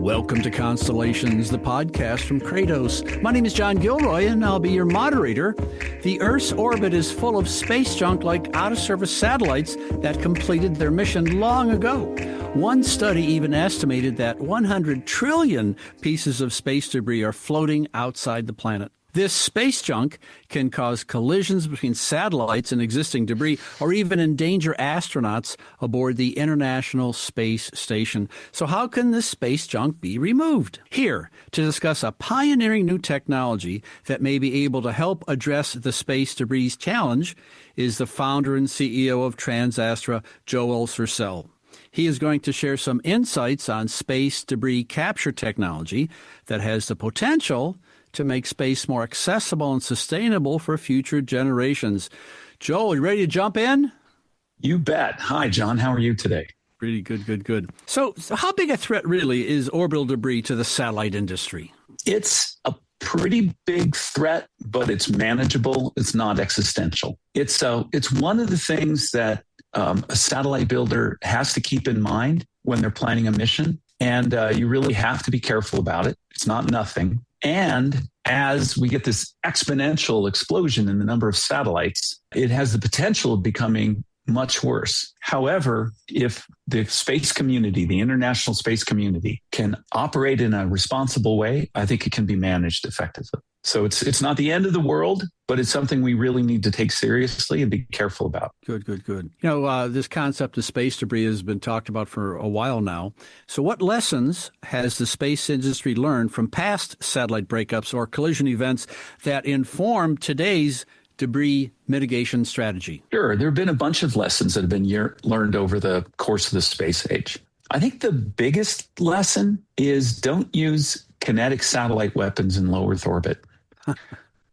Welcome to Constellations, the podcast from Kratos. My name is John Gilroy, and I'll be your moderator. The Earth's orbit is full of space junk like out-of-service satellites that completed their mission long ago. One study even estimated that 100 trillion pieces of space debris are floating outside the planet. This space junk can cause collisions between satellites and existing debris, or even endanger astronauts aboard the International Space Station. So how can this space junk be removed? Here, to discuss a pioneering new technology that may be able to help address the space debris challenge, is the founder and CEO of TransAstra, Joel Sercel. He is going to share some insights on space debris capture technology that has the potential to make space more accessible and sustainable for future generations. Joel, you ready to jump in? You bet. Hi, John. How are you today? Pretty good. So how big a threat really is orbital debris to the satellite industry? It's a pretty big threat, but it's manageable. It's not existential. It's one of the things that a satellite builder has to keep in mind when they're planning a mission. And you really have to be careful about it. It's not nothing. And as we get this exponential explosion in the number of satellites, it has the potential of becoming much worse. However, if the space community, the international space community, can operate in a responsible way, I think it can be managed effectively. So it's not the end of the world, but it's something we really need to take seriously and be careful about. Good. You know, this concept of space debris has been talked about for a while now. So what lessons has the space industry learned from past satellite breakups or collision events that inform today's debris mitigation strategy? Sure. There have been a bunch of lessons that have been learned over the course of the space age. I think the biggest lesson is don't use kinetic satellite weapons in low Earth orbit.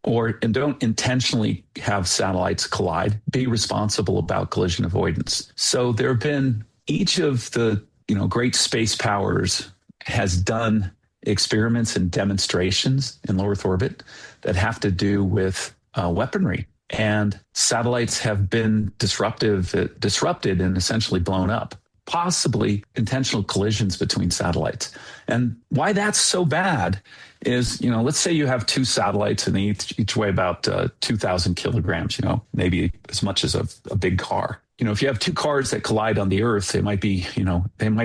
And don't intentionally have satellites collide. Be responsible about collision avoidance. So there have been, each of the great space powers has done experiments and demonstrations in low Earth orbit that have to do with weaponry. And satellites have been disrupted and essentially blown up. Possibly intentional collisions between satellites. And why that's so bad is, let's say you have two satellites and they each weigh about 2,000 kilograms, maybe as much as a big car. If you have two cars that collide on the Earth, they might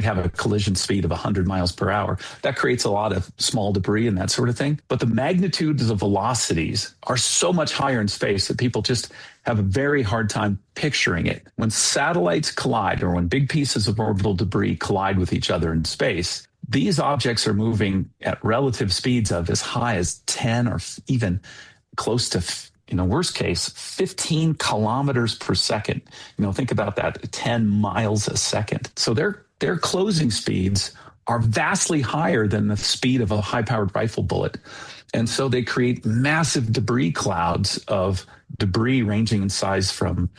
have a collision speed of 100 miles per hour. That creates a lot of small debris and that sort of thing. But the magnitudes of velocities are so much higher in space that people just have a very hard time picturing it. When satellites collide, or when big pieces of orbital debris collide with each other in space, these objects are moving at relative speeds of as high as 10 or even close to, worst case, 15 kilometers per second. Think about that, 10 miles a second. So their closing speeds are vastly higher than the speed of a high-powered rifle bullet. And so they create massive debris clouds of debris ranging in size from,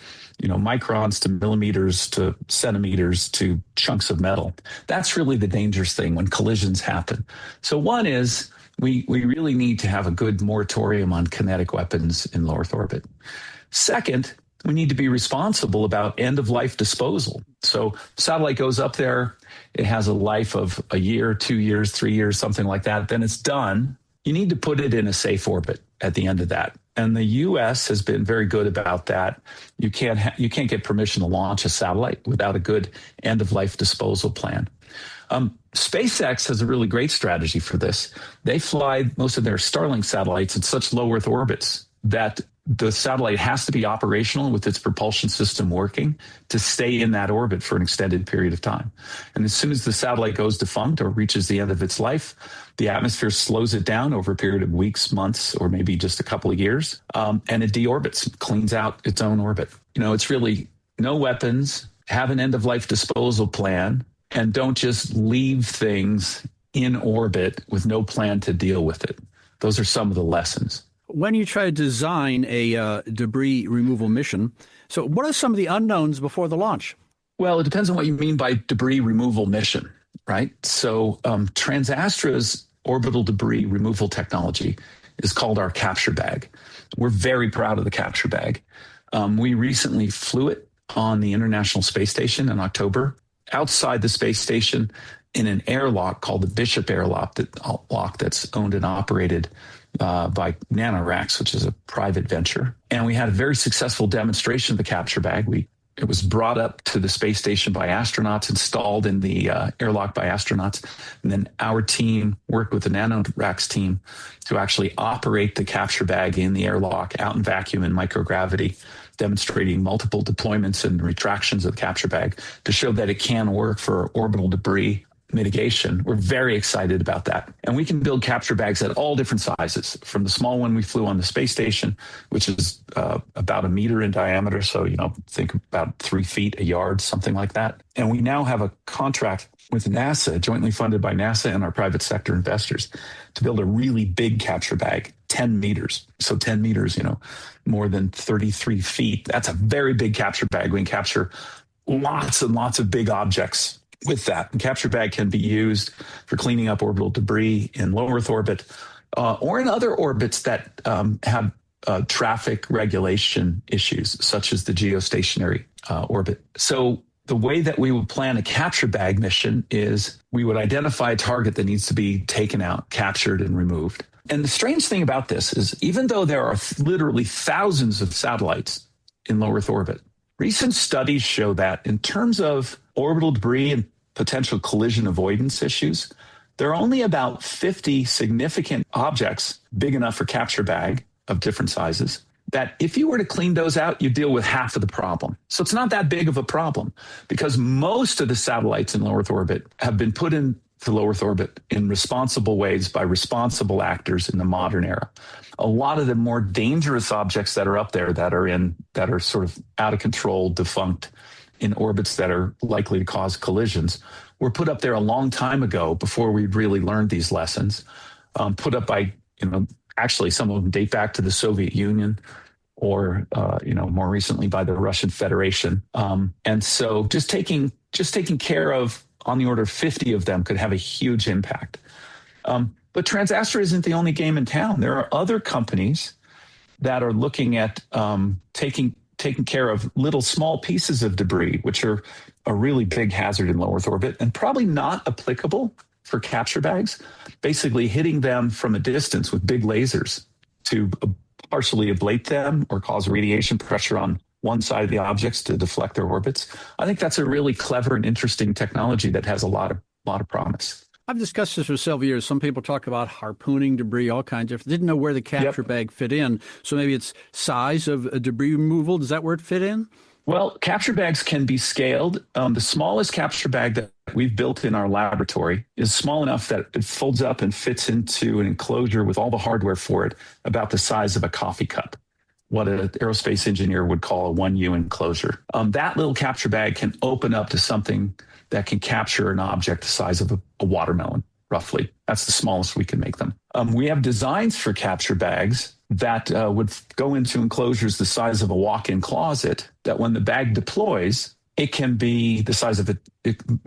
microns to millimeters to centimeters to chunks of metal. That's really the dangerous thing when collisions happen. So one is we really need to have a good moratorium on kinetic weapons in low Earth orbit. Second, we need to be responsible about end-of-life disposal. So satellite goes up there, it has a life of a year, 2 years, 3 years, something like that. Then it's done. You need to put it in a safe orbit at the end of that. And the U.S. has been very good about that. You can't get permission to launch a satellite without a good end-of-life disposal plan. SpaceX has a really great strategy for this. They fly most of their Starlink satellites in such low Earth orbits that the satellite has to be operational with its propulsion system working to stay in that orbit for an extended period of time. And as soon as the satellite goes defunct or reaches the end of its life, the atmosphere slows it down over a period of weeks, months, or maybe just a couple of years, and it deorbits, cleans out its own orbit. It's really no weapons, have an end-of-life disposal plan, and don't just leave things in orbit with no plan to deal with it. Those are some of the lessons. When you try to design a debris removal mission, so what are some of the unknowns before the launch? Well, it depends on what you mean by debris removal mission, right? So TransAstra's orbital debris removal technology is called our capture bag. We're very proud of the capture bag. We recently flew it on the International Space Station in October. Outside the space station, in an airlock called the Bishop airlock that's owned and operated by NanoRacks, which is a private venture. And we had a very successful demonstration of the capture bag. It was brought up to the space station by astronauts, installed in the airlock by astronauts. And then our team worked with the NanoRacks team to actually operate the capture bag in the airlock out in vacuum and microgravity, demonstrating multiple deployments and retractions of the capture bag to show that it can work for orbital debris mitigation. We're very excited about that. And we can build capture bags at all different sizes, from the small one we flew on the space station, which is about 1 meter in diameter. So, think about 3 feet, a yard, something like that. And we now have a contract with NASA, jointly funded by NASA and our private sector investors, to build a really big capture bag, 10 meters. So 10 meters, more than 33 feet. That's a very big capture bag. We can capture lots and lots of big objects with that. And capture bag can be used for cleaning up orbital debris in low Earth orbit or in other orbits that have traffic regulation issues, such as the geostationary orbit. So the way that we would plan a capture bag mission is we would identify a target that needs to be taken out, captured, and removed. And the strange thing about this is, even though there are literally thousands of satellites in low Earth orbit, recent studies show that in terms of orbital debris and potential collision avoidance issues, there are only about 50 significant objects big enough for capture bag of different sizes that if you were to clean those out, you deal with half of the problem. So it's not that big of a problem, because most of the satellites in low Earth orbit have been put into low Earth orbit in responsible ways by responsible actors in the modern era. A lot of the more dangerous objects that are up there that are sort of out of control, defunct, in orbits that are likely to cause collisions, were put up there a long time ago, before we really learned these lessons, put up by, actually some of them date back to the Soviet Union, or, more recently by the Russian Federation. And so just taking care of on the order of 50 of them could have a huge impact. But TransAstra isn't the only game in town. There are other companies that are looking at taking care of little small pieces of debris, which are a really big hazard in low Earth orbit and probably not applicable for capture bags, basically hitting them from a distance with big lasers to partially ablate them or cause radiation pressure on one side of the objects to deflect their orbits. I think that's a really clever and interesting technology that has a lot of promise. I've discussed this for several years. Some people talk about harpooning debris, all kinds of, didn't know where the capture bag fit in. So maybe it's size of a debris removal. Does that where it fit in? Well, capture bags can be scaled. The smallest capture bag that we've built in our laboratory is small enough that it folds up and fits into an enclosure with all the hardware for it, about the size of a coffee cup, what an aerospace engineer would call a 1U enclosure. That little capture bag can open up to something that can capture an object the size of a watermelon, roughly. That's the smallest we can make them. We have designs for capture bags that would go into enclosures the size of a walk-in closet, that when the bag deploys, it can be the size of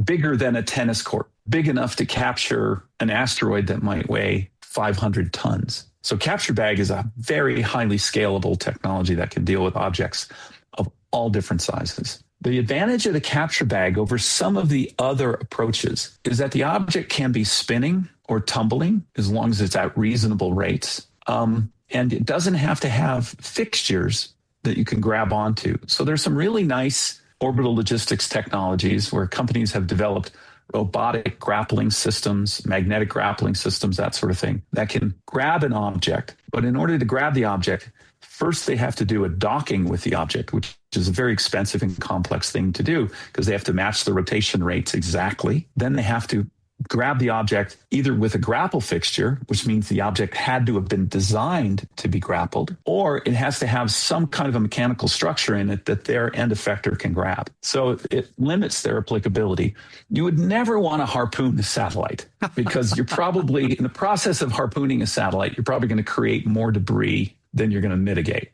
bigger than a tennis court, big enough to capture an asteroid that might weigh 500 tons. So capture bag is a very highly scalable technology that can deal with objects of all different sizes. The advantage of the capture bag over some of the other approaches is that the object can be spinning or tumbling as long as it's at reasonable rates. And it doesn't have to have fixtures that you can grab onto. So there's some really nice orbital logistics technologies where companies have developed robotic grappling systems, magnetic grappling systems, that sort of thing, that can grab an object. But in order to grab the object, first they have to do a docking with the object, which is a very expensive and complex thing to do because they have to match the rotation rates exactly. Then they have to grab the object either with a grapple fixture, which means the object had to have been designed to be grappled, or it has to have some kind of a mechanical structure in it that their end effector can grab. So it limits their applicability. You would never want to harpoon a satellite because you're probably, in the process of harpooning a satellite, you're probably going to create more debris than you're going to mitigate.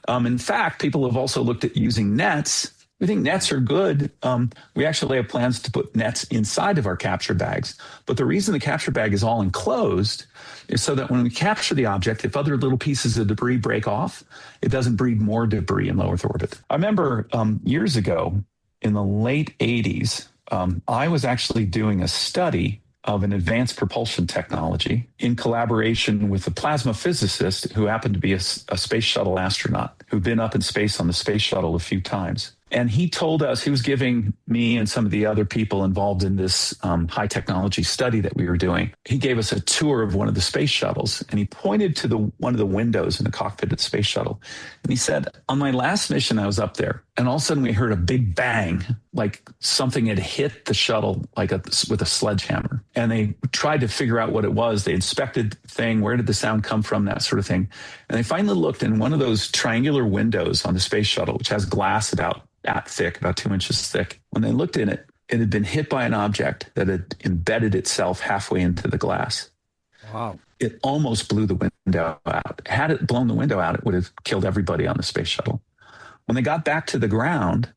In fact, people have also looked at using nets. We think nets are good. We actually have plans to put nets inside of our capture bags. But the reason the capture bag is all enclosed is so that when we capture the object, if other little pieces of debris break off, it doesn't breed more debris in low Earth orbit. I remember years ago, in the late 80s, I was actually doing a study of an advanced propulsion technology in collaboration with a plasma physicist who happened to be a space shuttle astronaut who'd been up in space on the space shuttle a few times. And he told us, he was giving me and some of the other people involved in this high technology study that we were doing. He gave us a tour of one of the space shuttles, and he pointed to one of the windows in the cockpit of the space shuttle. And he said, on my last mission, I was up there, and all of a sudden we heard a big bang, like something had hit the shuttle with a sledgehammer. And they tried to figure out what it was. They inspected the thing, where did the sound come from, that sort of thing. And they finally looked in one of those triangular windows on the space shuttle, which has glass about that thick, about 2 inches thick. When they looked in it, it had been hit by an object that had embedded itself halfway into the glass. Wow. It almost blew the window out. Had it blown the window out, it would have killed everybody on the space shuttle. When they got back to the ground,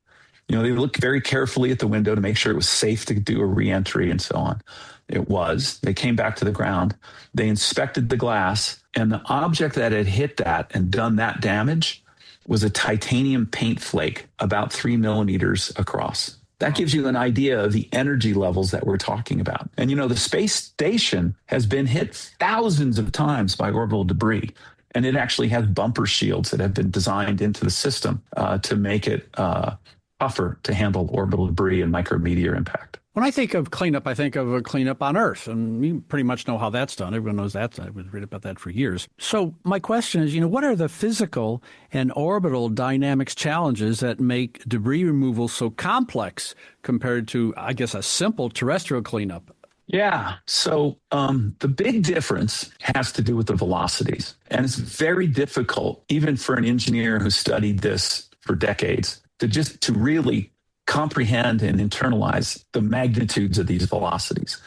they looked very carefully at the window to make sure it was safe to do a reentry and so on. It was. They came back to the ground. They inspected the glass, and the object that had hit that and done that damage was a titanium paint flake about 3 millimeters across. That gives you an idea of the energy levels that we're talking about. And, the space station has been hit thousands of times by orbital debris. And it actually has bumper shields that have been designed into the system to make it tougher to handle orbital debris and micrometeor impact. When I think of cleanup, I think of a cleanup on Earth, and we pretty much know how that's done. Everyone knows that. I was reading about that for years. So my question is, what are the physical and orbital dynamics challenges that make debris removal so complex compared to, I guess, a simple terrestrial cleanup? Yeah. So the big difference has to do with the velocities. And it's very difficult, even for an engineer who studied this for decades, to really comprehend and internalize the magnitudes of these velocities.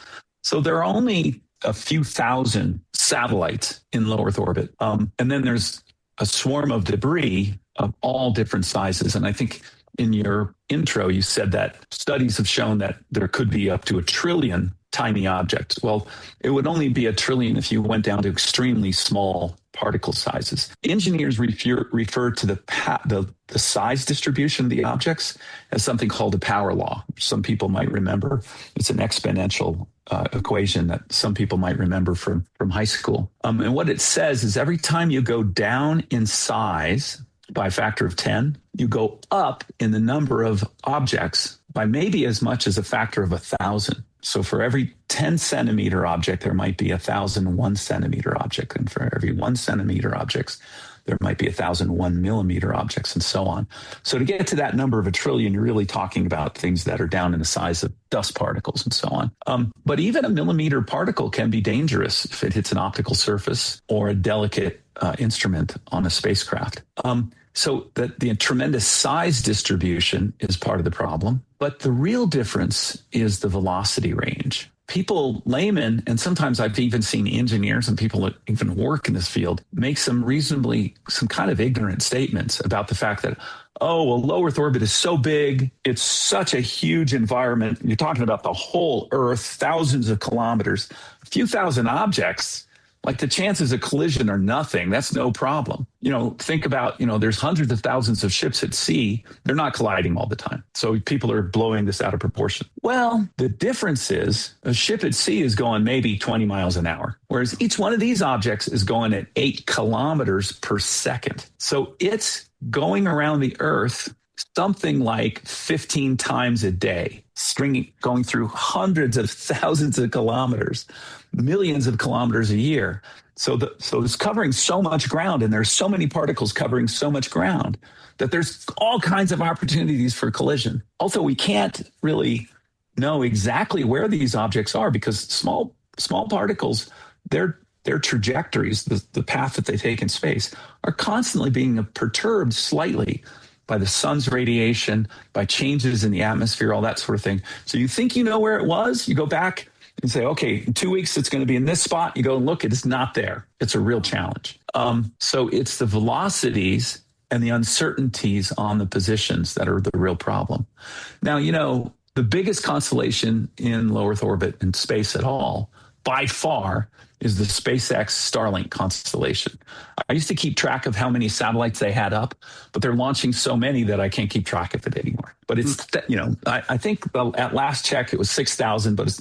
So there are only a few thousand satellites in low Earth orbit. And then there's a swarm of debris of all different sizes. And I think in your intro, you said that studies have shown that there could be up to 1 trillion tiny objects. Well, it would only be 1 trillion if you went down to extremely small particle sizes. Engineers refer to the size distribution of the objects as something called a power law. Some people might remember. It's an exponential equation that some people might remember from high school. And what it says is every time you go down in size by a factor of 10, you go up in the number of objects by maybe as much as a factor of 1,000. So for every 10 centimeter object, there might be 1,000 1 centimeter object. And for every 1 centimeter objects, there might be 1,000 1 millimeter objects, and so on. So to get to that number of 1 trillion, you're really talking about things that are down in the size of dust particles and so on. But even a millimeter particle can be dangerous if it hits an optical surface or a delicate instrument on a spacecraft. So the tremendous size distribution is part of the problem. But the real difference is the velocity range. People, laymen, and sometimes I've even seen engineers and people that even work in this field make some kind of ignorant statements about the fact that, low Earth orbit is so big, it's such a huge environment. You're talking about the whole Earth, thousands of kilometers, a few thousand objects. Like the chances of collision are nothing. That's no problem. Think about, there's hundreds of thousands of ships at sea. They're not colliding all the time. So people are blowing this out of proportion. Well, the difference is a ship at sea is going maybe 20 miles an hour, whereas each one of these objects is going at 8 kilometers per second. So it's going around the Earth something like 15 times a day, going through hundreds of thousands of kilometers, millions of kilometers a year. So it's covering so much ground, and there's so many particles covering so much ground that there's all kinds of opportunities for collision. Also, we can't really know exactly where these objects are because small particles, their trajectories, the path that they take in space, are constantly being perturbed slightly by the sun's radiation, by changes in the atmosphere, all that sort of thing. So you think you know where it was, you go back and say, okay, in 2 weeks, it's going to be in this spot. You go and look, it is not there. It's a real challenge. So it's the velocities and the uncertainties on the positions that are the real problem. Now, the biggest constellation in low Earth orbit and space at all, by far, is the SpaceX Starlink constellation. I used to keep track of how many satellites they had up, but they're launching so many that I can't keep track of it anymore. But it's, I think at last check, it was 6,000, but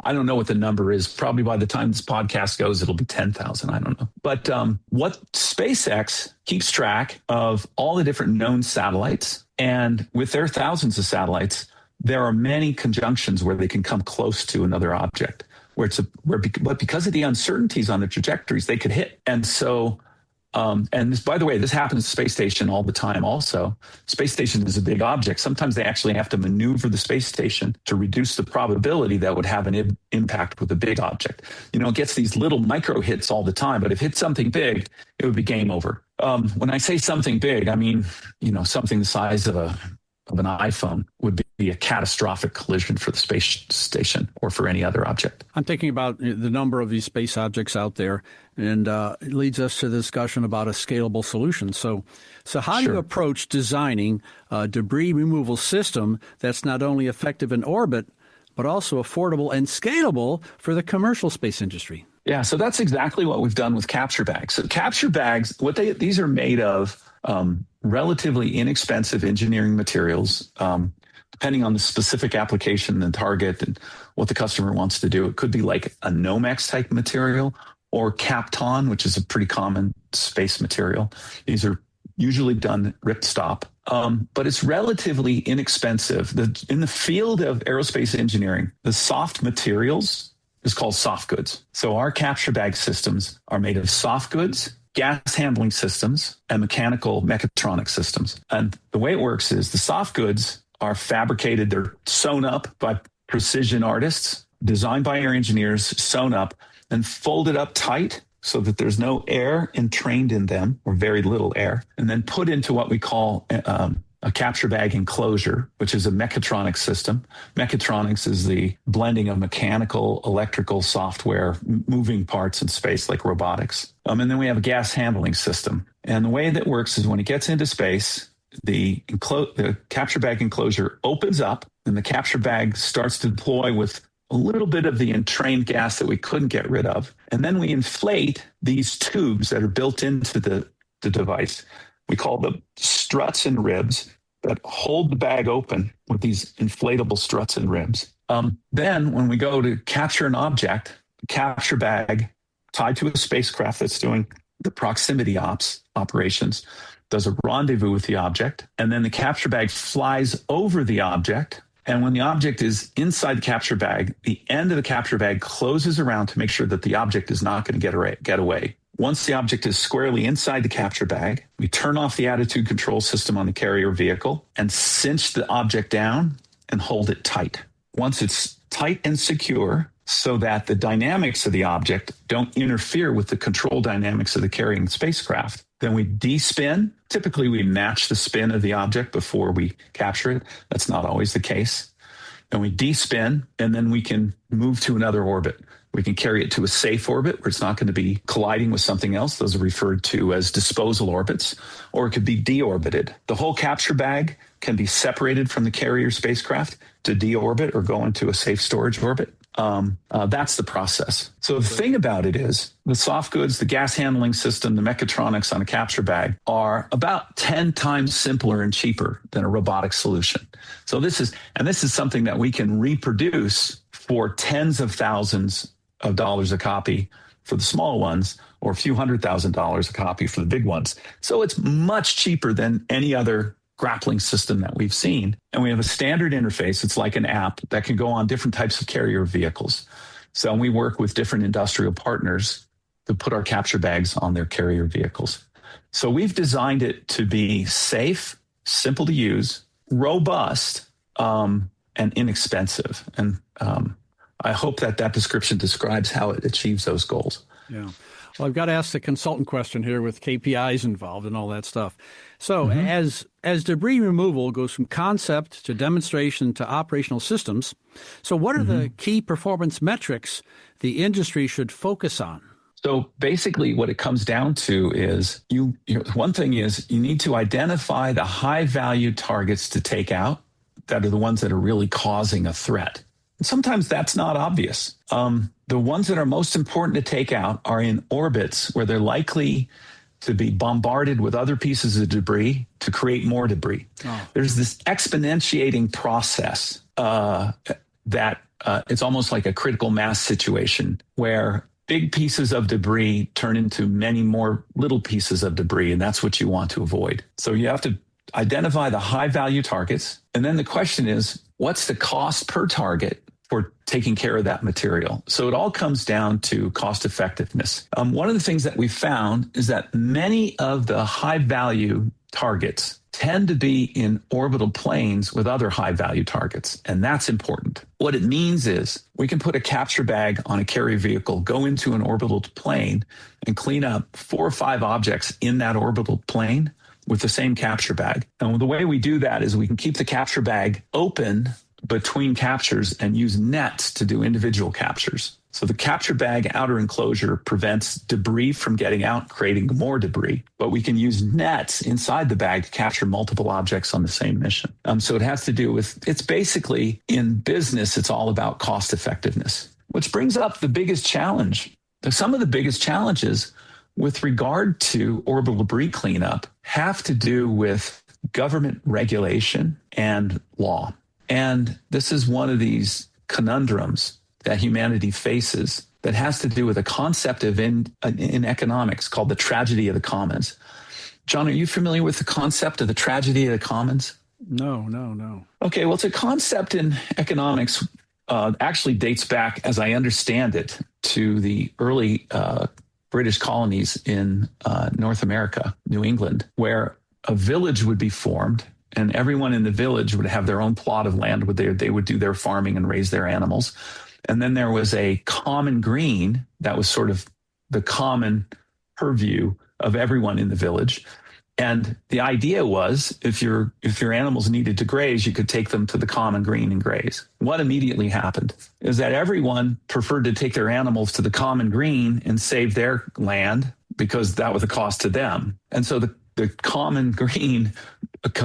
I don't know what the number is. Probably by the time this podcast goes, it'll be 10,000. I don't know. But what SpaceX keeps track of all the different known satellites, and with their thousands of satellites, there are many conjunctions where they can come close to another object, but because of the uncertainties on the trajectories, they could hit. And so, and this, by the way, this happens at the space station all the time also. Space station is a big object. Sometimes they actually have to maneuver the space station to reduce the probability that would have an impact with a big object. It gets these little micro hits all the time, but if it hit something big, it would be game over. When I say something big, I mean, something the size of an iPhone would be a catastrophic collision for the space station or for any other object. I'm thinking about the number of these space objects out there, and it leads us to the discussion about a scalable solution. So how do you approach designing a debris removal system that's not only effective in orbit, but also affordable and scalable for the commercial space industry? Yeah, so that's exactly what we've done with capture bags. So capture bags, these are made of relatively inexpensive engineering materials, depending on the specific application and target and what the customer wants to do. It could be like a Nomex type material or Kapton, which is a pretty common space material. These are usually done ripstop, but it's relatively inexpensive. In the field of aerospace engineering, the soft materials is called soft goods. So our capture bag systems are made of soft goods, gas handling systems, and mechatronic systems. And the way it works is the soft goods are fabricated, they're sewn up by precision artists, designed by our engineers, sewn up, and folded up tight so that there's no air entrained in them, or very little air, and then put into what we call a capture bag enclosure, which is a mechatronic system. Mechatronics is the blending of mechanical, electrical, software, moving parts in space like robotics. And then we have a gas handling system. And the way that works is when it gets into space, the capture bag enclosure opens up and the capture bag starts to deploy with a little bit of the entrained gas that we couldn't get rid of. And then we inflate these tubes that are built into the device. We call them struts and ribs that hold the bag open with these inflatable struts and ribs. Then when we go to capture an object, the capture bag tied to a spacecraft that's doing the proximity operations does a rendezvous with the object, and then the capture bag flies over the object. And when the object is inside the capture bag, the end of the capture bag closes around to make sure that the object is not going to get away. Once the object is squarely inside the capture bag, we turn off the attitude control system on the carrier vehicle and cinch the object down and hold it tight. Once it's tight and secure so that the dynamics of the object don't interfere with the control dynamics of the carrying spacecraft, then we despin. Typically, we match the spin of the object before we capture it. That's not always the case. And we despin, and then we can move to another orbit. We can carry it to a safe orbit where it's not going to be colliding with something else. Those are referred to as disposal orbits, or it could be deorbited. The whole capture bag can be separated from the carrier spacecraft to deorbit or go into a safe storage orbit. That's the process. So the thing about it is the soft goods, the gas handling system, the mechatronics on a capture bag are about 10 times simpler and cheaper than a robotic solution. So this is something that we can reproduce for tens of thousands of dollars a copy for the small ones, or a few $100,000 a copy for the big ones. So it's much cheaper than any other grappling system that we've seen. And we have a standard interface. It's like an app that can go on different types of carrier vehicles. So we work with different industrial partners to put our capture bags on their carrier vehicles. So we've designed it to be safe, simple to use, robust, and inexpensive. And I hope that description describes how it achieves those goals. Yeah. Well, I've got to ask the consultant question here with KPIs involved and all that stuff. So as debris removal goes from concept to demonstration to operational systems, so what are the key performance metrics the industry should focus on? So basically what it comes down to is one thing is you need to identify the high value targets to take out that are the ones that are really causing a threat. Sometimes that's not obvious. The ones that are most important to take out are in orbits where they're likely to be bombarded with other pieces of debris to create more debris. Oh. There's this exponentiating process that it's almost like a critical mass situation where big pieces of debris turn into many more little pieces of debris, and that's what you want to avoid. So you have to identify the high value targets. And then the question is, what's the cost per target for taking care of that material? So it all comes down to cost effectiveness. One of the things that we found is that many of the high value targets tend to be in orbital planes with other high value targets. And that's important. What it means is we can put a capture bag on a carrier vehicle, go into an orbital plane and clean up 4 or 5 objects in that orbital plane with the same capture bag. And the way we do that is we can keep the capture bag open between captures and use nets to do individual captures. So the capture bag outer enclosure prevents debris from getting out, creating more debris. But we can use nets inside the bag to capture multiple objects on the same mission. So it has to do with, it's basically in business, it's all about cost effectiveness, which brings up the biggest challenge. Some of the biggest challenges with regard to orbital debris cleanup have to do with government regulation and law. And this is one of these conundrums that humanity faces that has to do with a concept of in economics called the tragedy of the commons. John, are you familiar with the concept of the tragedy of the commons? No. Okay, well, it's a concept in economics, actually dates back, as I understand it, to the early British colonies in North America, New England, where a village would be formed and everyone in the village would have their own plot of land where they would do their farming and raise their animals. And then there was a common green that was sort of the common purview of everyone in the village. And the idea was if your animals needed to graze, you could take them to the common green and graze. What immediately happened is that everyone preferred to take their animals to the common green and save their land because that was a cost to them. And so the common green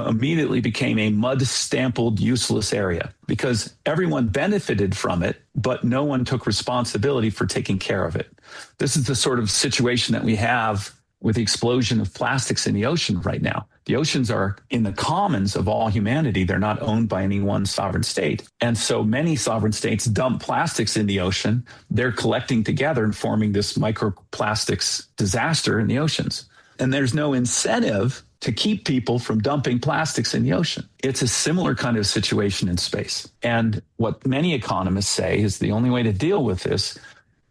immediately became a mud-stampled, useless area because everyone benefited from it, but no one took responsibility for taking care of it. This is the sort of situation that we have with the explosion of plastics in the ocean right now. The oceans are in the commons of all humanity. They're not owned by any one sovereign state. And so many sovereign states dump plastics in the ocean. They're collecting together and forming this microplastics disaster in the oceans. And there's no incentive to keep people from dumping plastics in the ocean. It's a similar kind of situation in space. And what many economists say is the only way to deal with this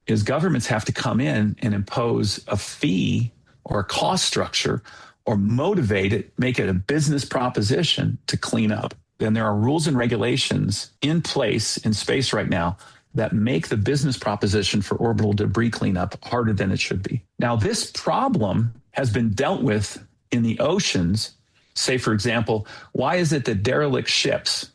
is governments have to come in and impose a fee or a cost structure or motivate it, make it a business proposition to clean up. And there are rules and regulations in place in space right now that make the business proposition for orbital debris cleanup harder than it should be. Now, this problem has been dealt with in the oceans. Say, for example, why is it that derelict ships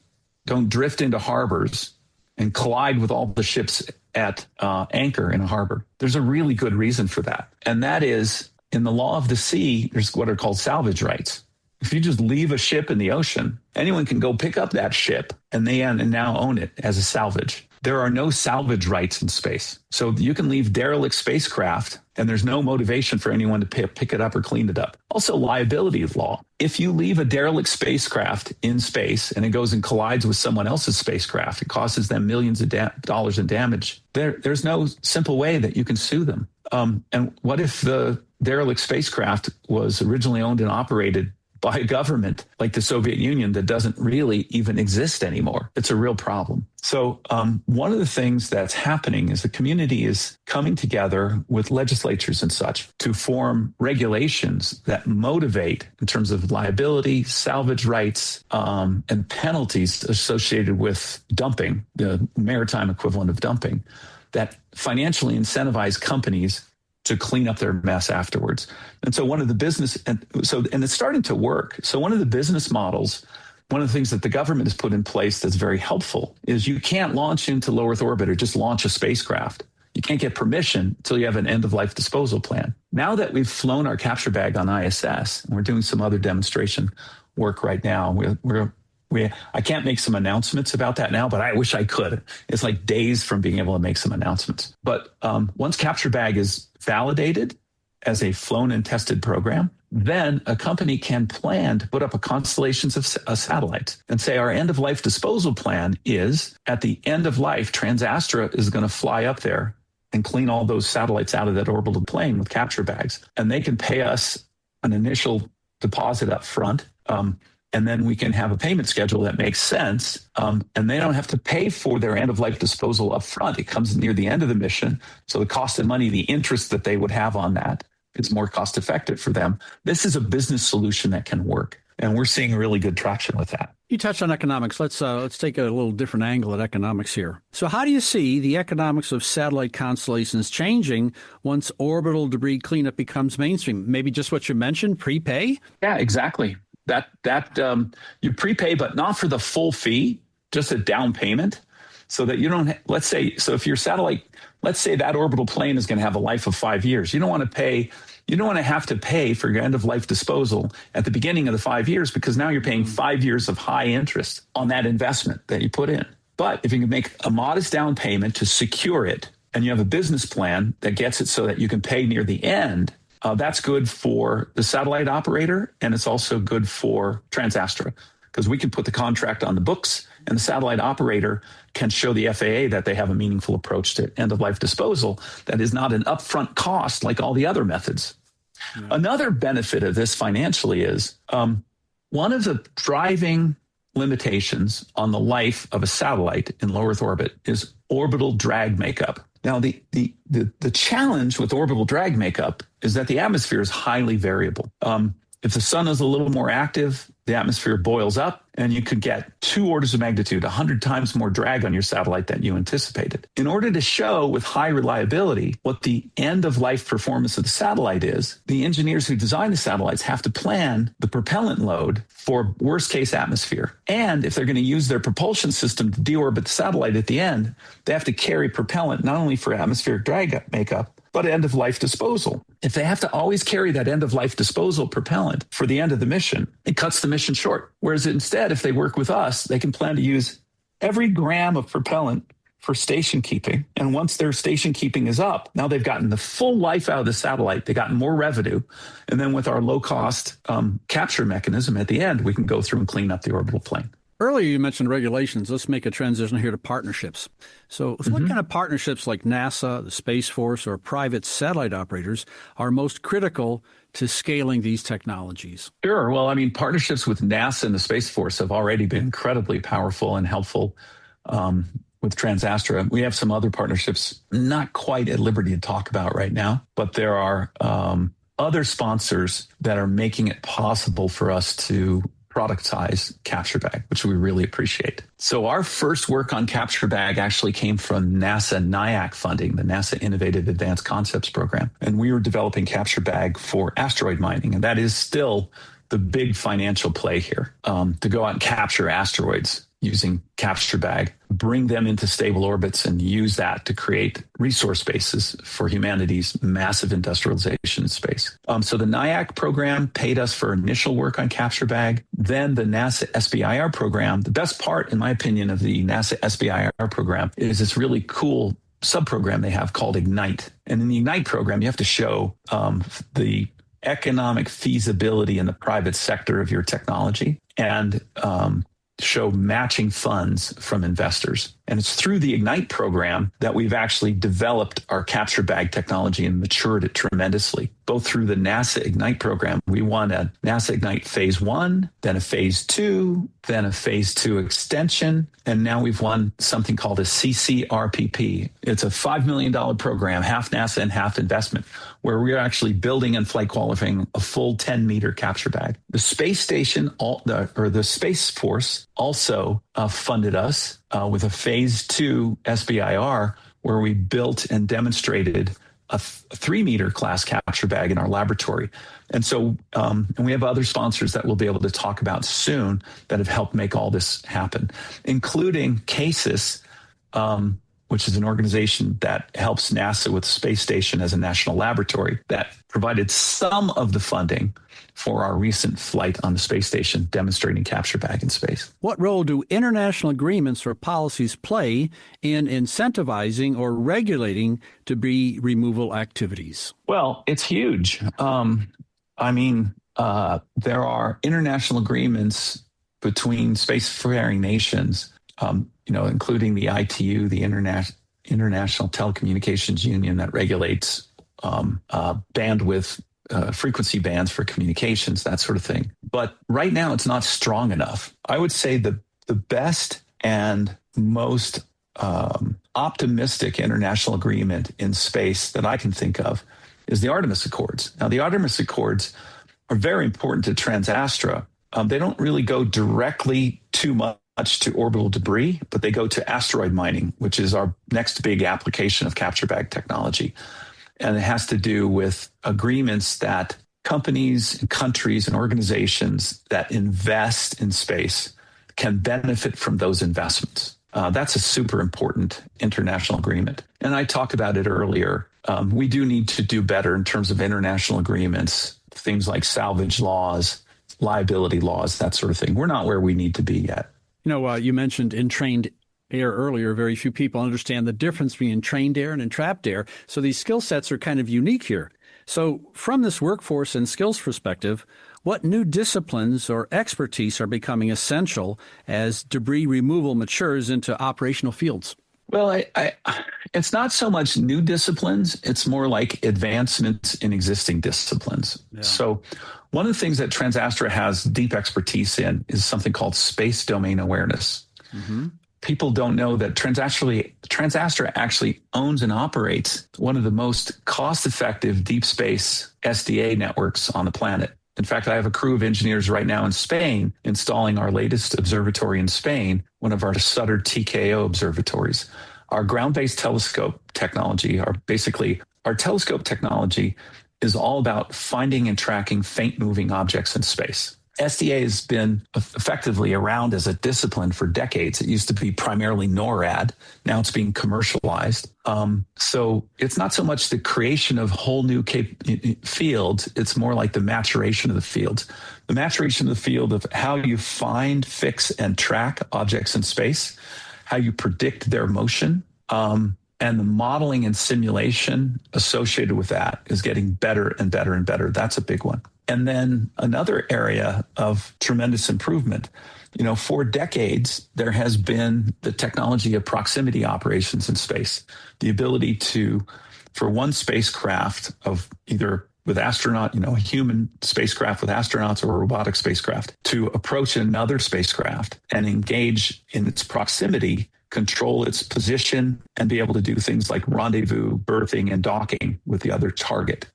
don't drift into harbors and collide with all the ships at anchor in a harbor? There's a really good reason for that. And that is, in the law of the sea, there's what are called salvage rights. If you just leave a ship in the ocean, anyone can go pick up that ship and they now own it as a salvage. There are no salvage rights in space. So you can leave derelict spacecraft and there's no motivation for anyone to pick it up or clean it up. Also, liability law. If you leave a derelict spacecraft in space and it goes and collides with someone else's spacecraft, it causes them millions of dollars in damage. There's no simple way that you can sue them. And what if the derelict spacecraft was originally owned and operated by a government like the Soviet Union that doesn't really even exist anymore? It's a real problem. So one of the things that's happening is the community is coming together with legislatures and such to form regulations that motivate in terms of liability, salvage rights, and penalties associated with dumping, the maritime equivalent of dumping, that financially incentivize companies to clean up their mess afterwards. And so one of the business, and it's starting to work. So one of the business models, one of the things that the government has put in place that's very helpful is you can't launch into low Earth orbit or just launch a spacecraft. You can't get permission until you have an end-of-life disposal plan. Now that we've flown our capture bag on ISS, and we're doing some other demonstration work right now, we're I can't make some announcements about that now, but I wish I could. It's like days from being able to make some announcements. But once Capture Bag is validated as a flown and tested program, then a company can plan to put up a constellation of satellites and say our end-of-life disposal plan is at the end of life, TransAstra is going to fly up there and clean all those satellites out of that orbital plane with capture bags. And they can pay us an initial deposit up front. And then we can have a payment schedule that makes sense. And they don't have to pay for their end-of-life disposal up front. It comes near the end of the mission. So the cost of money, the interest that they would have on that, it's more cost effective for them. This is a business solution that can work. And we're seeing really good traction with that. You touched on economics. Let's take a little different angle at economics here. So how do you see the economics of satellite constellations changing once orbital debris cleanup becomes mainstream? Maybe just what you mentioned, prepay? Yeah, exactly. That you prepay, but not for the full fee, just a down payment, so that you don't. Let's say, so if your satellite, let's say that orbital plane is going to have a life of 5 years, you don't want to pay. You don't want to have to pay for your end of life disposal at the beginning of the 5 years, because now you're paying 5 years of high interest on that investment that you put in. But if you can make a modest down payment to secure it, and you have a business plan that gets it so that you can pay near the end, that's good for the satellite operator, and it's also good for TransAstra, because we can put the contract on the books, and the satellite operator can show the FAA that they have a meaningful approach to end-of-life disposal that is not an upfront cost like all the other methods. Yeah. Another benefit of this financially is one of the driving limitations on the life of a satellite in low Earth orbit is orbital drag makeup. Now, the challenge with orbital drag makeup is that the atmosphere is highly variable. If the sun is a little more active, the atmosphere boils up, and you could get 2 orders of magnitude, 100 times more drag on your satellite than you anticipated. In order to show with high reliability what the end-of-life performance of the satellite is, the engineers who design the satellites have to plan the propellant load for worst-case atmosphere. And if they're going to use their propulsion system to deorbit the satellite at the end, they have to carry propellant not only for atmospheric drag makeup, but end-of-life disposal. If they have to always carry that end-of-life disposal propellant for the end of the mission, it cuts the mission short. Whereas instead, if they work with us, they can plan to use every gram of propellant for station keeping. And once their station keeping is up, now they've gotten the full life out of the satellite. They've gotten more revenue. And then with our low-cost capture mechanism at the end, we can go through and clean up the orbital plane. Earlier, you mentioned regulations. Let's make a transition here to partnerships. So what kind of partnerships like NASA, the Space Force, or private satellite operators are most critical to scaling these technologies? Sure. Well, I mean, partnerships with NASA and the Space Force have already been incredibly powerful and helpful with TransAstra. We have some other partnerships not quite at liberty to talk about right now, but there are other sponsors that are making it possible for us to productize Capture Bag, which we really appreciate. So our first work on Capture Bag actually came from NASA NIAC funding, the NASA Innovative Advanced Concepts Program. And we were developing Capture Bag for asteroid mining. And that is still the big financial play here, to go out and capture asteroids using Capture Bag, bring them into stable orbits, and use that to create resource bases for humanity's massive industrialization space. So the NIAC program paid us for initial work on Capture Bag. Then the NASA SBIR program, the best part, in my opinion, of the NASA SBIR program is this really cool subprogram they have called Ignite. And in the Ignite program, you have to show the economic feasibility in the private sector of your technology and show matching funds from investors. And it's through the Ignite program that we've actually developed our Capture Bag technology and matured it tremendously. Both through the NASA Ignite program, we won a NASA Ignite Phase 1, then a Phase 2, then a Phase 2 extension, and now we've won something called a CCRPP. It's a $5 million program, half NASA and half investment, where we're actually building and flight qualifying a full 10-meter Capture Bag. The space station, the Space Force, also funded us with a Phase 2 SBIR, where we built and demonstrated a 3-meter class Capture Bag in our laboratory. And so, and we have other sponsors that we'll be able to talk about soon that have helped make all this happen, including CASIS, which is an organization that helps NASA with the space station as a national laboratory, that provided some of the funding for our recent flight on the space station demonstrating capture bag in space. What role do international agreements or policies play in incentivizing or regulating debris removal activities? Well, it's huge. There are international agreements between spacefaring nations, including the ITU, the International Telecommunications Union, that regulates bandwidth, frequency bands for communications, that sort of thing. But right now, it's not strong enough. I would say the best and most optimistic international agreement in space that I can think of is the Artemis Accords. Now, the Artemis Accords are very important to TransAstra. They don't really go directly too much to orbital debris, but they go to asteroid mining, which is our next big application of capture bag technology. And it has to do with agreements that companies and countries and organizations that invest in space can benefit from those investments. That's a super important international agreement. And I talked about it earlier. We do need to do better in terms of international agreements, things like salvage laws, liability laws, that sort of thing. We're not where we need to be yet. You mentioned entrained air earlier. Very few people understand the difference between entrained air and entrapped air. So these skill sets are kind of unique here. So from this workforce and skills perspective, what new disciplines or expertise are becoming essential as debris removal matures into operational fields? Well, it's not so much new disciplines. It's more like advancements in existing disciplines. Yeah. So one of the things that TransAstra has deep expertise in is something called space domain awareness. Mm-hmm. People don't know that TransAstra actually owns and operates one of the most cost-effective deep space SDA networks on the planet. In fact, I have a crew of engineers right now in Spain installing our latest observatory in Spain, one of our Sutter TKO observatories. Our ground-based telescope technology, our telescope technology is all about finding and tracking faint-moving objects in space. SDA has been effectively around as a discipline for decades. It used to be primarily NORAD. Now it's being commercialized. So it's not so much the creation of whole new fields. It's more like the maturation of the fields. The maturation of the field of how you find, fix, and track objects in space, how you predict their motion, and the modeling and simulation associated with that is getting better and better and better. That's a big one. And then another area of tremendous improvement, for decades, there has been the technology of proximity operations in space, the ability for one spacecraft of either with astronaut, a human spacecraft with astronauts or a robotic spacecraft to approach another spacecraft and engage in its proximity, control its position, and be able to do things like rendezvous, berthing, and docking with the other target.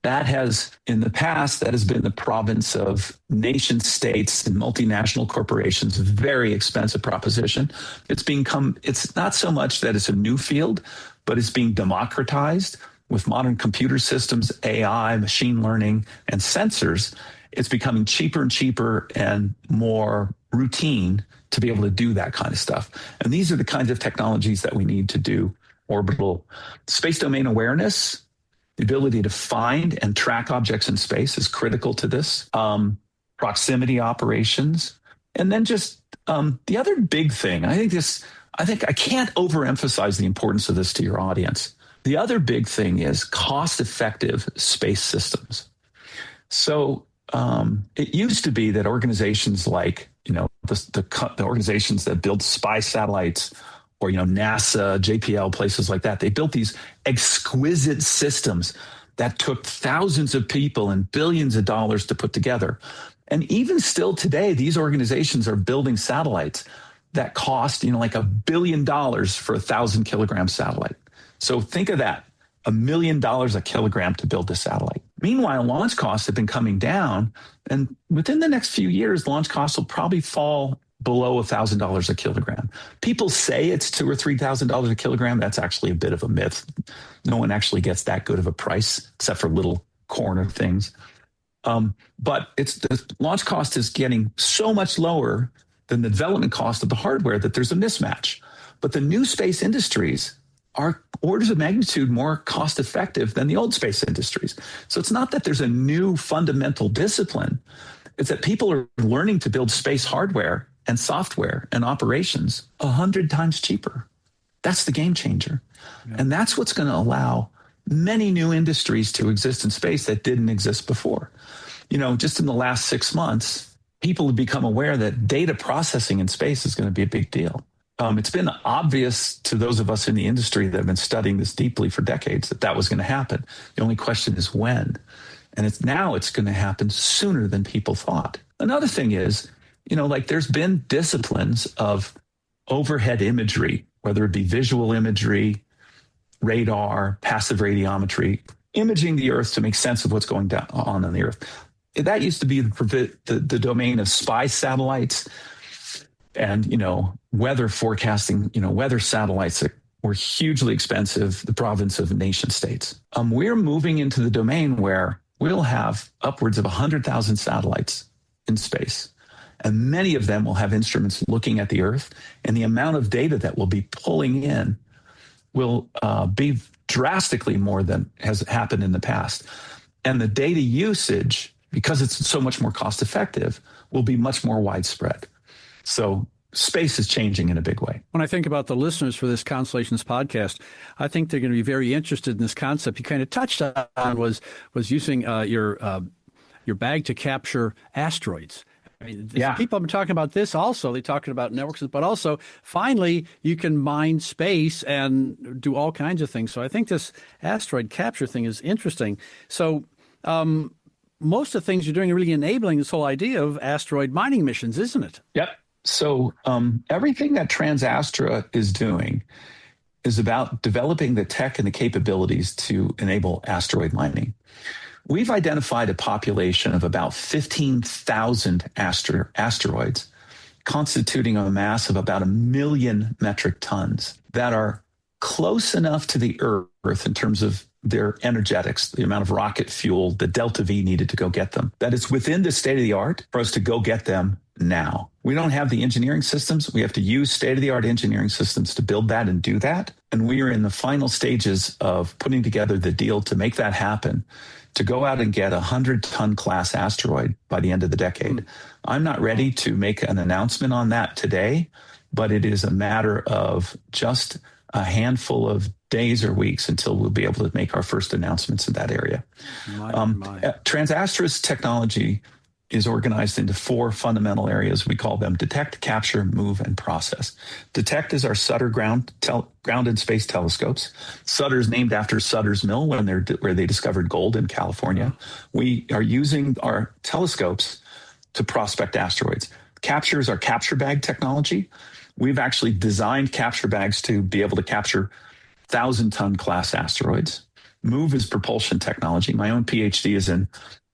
In the past, that has been the province of nation states and multinational corporations, very expensive proposition. It's not so much that it's a new field, but it's being democratized with modern computer systems, AI, machine learning, and sensors. It's becoming cheaper and cheaper and more routine to be able to do that kind of stuff. And these are the kinds of technologies that we need to do orbital. Space domain awareness, the ability to find and track objects in space is critical to this. Proximity operations. And then just the other big thing, I think I can't overemphasize the importance of this to your audience. The other big thing is cost-effective space systems. So it used to be that organizations like, the organizations that build spy satellites or, NASA, JPL, places like that, they built these exquisite systems that took thousands of people and billions of dollars to put together. And even still today, these organizations are building satellites that cost, like $1 billion for 1,000 kilogram satellite. So think of that, $1 million a kilogram to build a satellite. Meanwhile, launch costs have been coming down, and within the next few years, launch costs will probably fall below $1,000 a kilogram. People say it's $2,000 or $3,000 a kilogram. That's actually a bit of a myth. No one actually gets that good of a price, except for little corner things. But the launch cost is getting so much lower than the development cost of the hardware that there's a mismatch. But the new space industries are orders of magnitude more cost effective than the old space industries. So it's not that there's a new fundamental discipline. It's that people are learning to build space hardware and software and operations 100 times cheaper. That's the game changer. Yeah. And that's what's going to allow many new industries to exist in space that didn't exist before. Just in the last 6 months, people have become aware that data processing in space is going to be a big deal. It's been obvious to those of us in the industry that have been studying this deeply for decades that was going to happen. The only question is when. And it's going to happen sooner than people thought. Another thing is, there's been disciplines of overhead imagery, whether it be visual imagery, radar, passive radiometry, imaging the Earth to make sense of what's going on the Earth. That used to be the domain of spy satellites and, weather forecasting, weather satellites that were hugely expensive, the province of nation states. We're moving into the domain where we'll have upwards of 100,000 satellites in space. And many of them will have instruments looking at the Earth, and the amount of data that we'll be pulling in will be drastically more than has happened in the past. And the data usage, because it's so much more cost effective, will be much more widespread. So space is changing in a big way. When I think about the listeners for this Constellations podcast, I think they're going to be very interested in this concept you kind of touched on was using your bag to capture asteroids. I mean, people have been talking about this also. They're talking about networks, but also finally you can mine space and do all kinds of things. So I think this asteroid capture thing is interesting. So most of the things you're doing are really enabling this whole idea of asteroid mining missions, isn't it? Yep. So everything that TransAstra is doing is about developing the tech and the capabilities to enable asteroid mining. We've identified a population of about 15,000 asteroids, constituting a mass of about 1 million metric tons that are close enough to the Earth in terms of their energetics, the amount of rocket fuel, the delta V needed to go get them, that it's within the state of the art for us to go get them now. We don't have the engineering systems. We have to use state-of-the-art engineering systems to build that and do that. And we are in the final stages of putting together the deal to make that happen, to go out and get a 100-ton class asteroid by the end of the decade. I'm not ready to make an announcement on that today, but it is a matter of just a handful of days or weeks until we'll be able to make our first announcements in that area. TransAstra's technology is organized into 4 fundamental areas. We call them detect, capture, move, and process. Detect is our Sutter ground and space telescopes. Sutter is named after Sutter's Mill where they discovered gold in California. We are using our telescopes to prospect asteroids. Capture is our capture bag technology. We've actually designed capture bags to be able to capture 1,000-ton class asteroids. Move is propulsion technology. My own PhD is in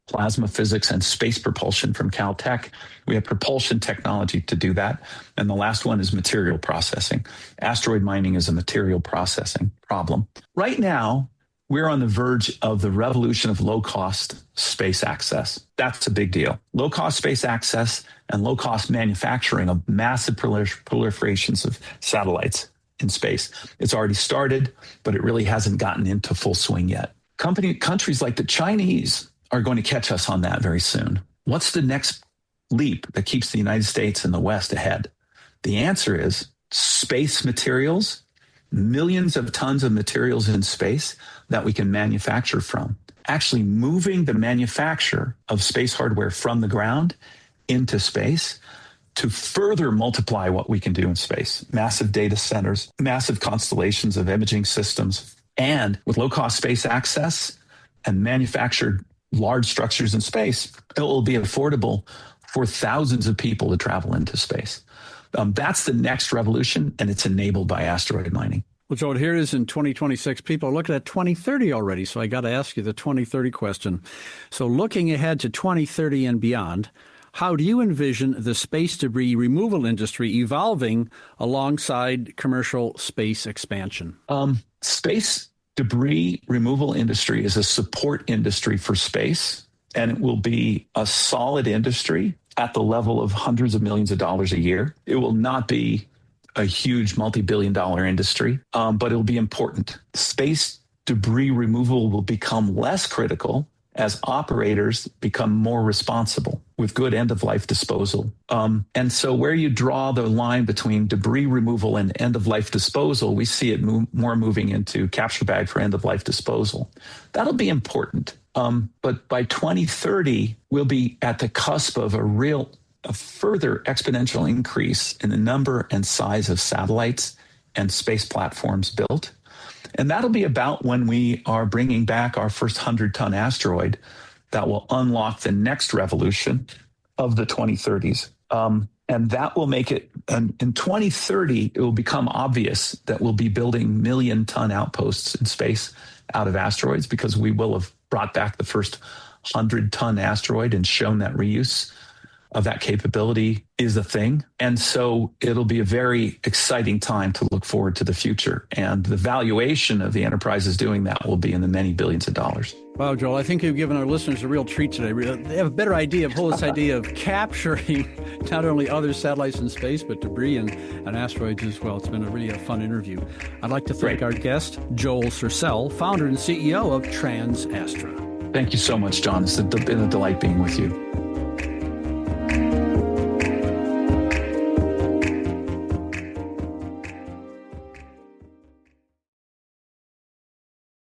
plasma physics and space propulsion from Caltech. We have propulsion technology to do that. And the last one is material processing. Asteroid mining is a material processing problem. Right now, we're on the verge of the revolution of low-cost space access. That's a big deal. Low-cost space access and low-cost manufacturing of massive proliferations of satellites in space. It's already started, but it really hasn't gotten into full swing yet. Countries like the Chinese are going to catch us on that very soon. What's the next leap that keeps the United States and the West ahead? The answer is space materials, millions of tons of materials in space that we can manufacture from. Actually moving the manufacture of space hardware from the ground into space to further multiply what we can do in space. Massive data centers, massive constellations of imaging systems, and with low-cost space access and manufactured large structures in space, it will be affordable for thousands of people to travel into space. That's the next revolution, and it's enabled by asteroid mining. Well, Joe, here it is in 2026. People are looking at 2030 already, so I got to ask you the 2030 question. So looking ahead to 2030 and beyond, how do you envision the space debris removal industry evolving alongside commercial space expansion? Space debris removal industry is a support industry for space, and it will be a solid industry at the level of hundreds of millions of dollars a year. It will not be a huge multi-billion-dollar industry, but it'll be important. Space debris removal will become less critical as operators become more responsible with good end-of-life disposal. And so where you draw the line between debris removal and end-of-life disposal, we see it more moving into capture bag for end-of-life disposal. That'll be important. But by 2030, we'll be at the cusp of a further exponential increase in the number and size of satellites and space platforms built. And that'll be about when we are bringing back our first 100-ton asteroid that will unlock the next revolution of the 2030s. And that will make it, in 2030, it will become obvious that we'll be building million-ton outposts in space out of asteroids because we will have brought back the first 100-ton asteroid and shown that reuse of that capability is a thing. And so it'll be a very exciting time to look forward to the future. And the valuation of the enterprises doing that will be in the many billions of dollars. Wow, Joel, I think you've given our listeners a real treat today. They have a better idea of this idea of capturing not only other satellites in space, but debris and asteroids as well. It's been a really fun interview. I'd like to thank our guest, Joel Sercel, founder and CEO of TransAstra. Thank you so much, John. It's been a delight being with you.